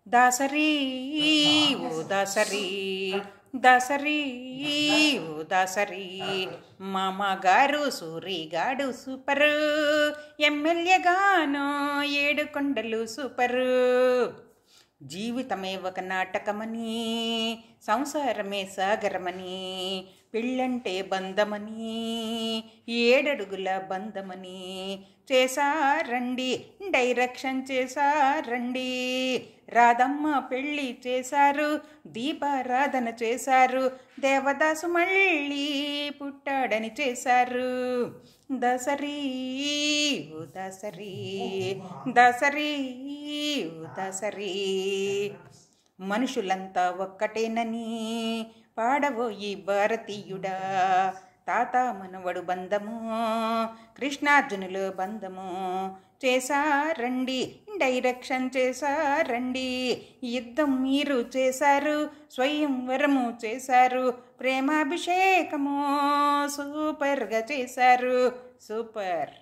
దాసరి ఓ దాసరి దాసరి ఓ దాసరి మామగారు సూరిగాడు సూపరు, ఎమ్మెల్యేగాను 7 కొండలు సూపరు. జీవితమే ఒక నాటకమని, సంసారమే సాగరమని, పెళ్ళంటే బంధమని, 7 అడుగుల బంధమని చేశారండి, డైరెక్షన్ చేశారండి. రాధమ్మ పెళ్ళి చేశారు, దీపారాధన చేశారు, దేవదాసు మళ్ళీ పుట్టాడని చేశారు. దాసరి ఓ దాసరి దాసరి ఓ దాసరి. మనుషులంతా ఒక్కటేనని పాడబోయి భారతీయుడా, తాత మనవడు బంధము, కృష్ణార్జునులు బంధము చేశారండి, డైరెక్షన్ చేశారండి. యుద్ధం మీరు చేశారు, స్వయంవరము చేశారు, ప్రేమాభిషేకము సూపర్గా చేశారు. సూపర్.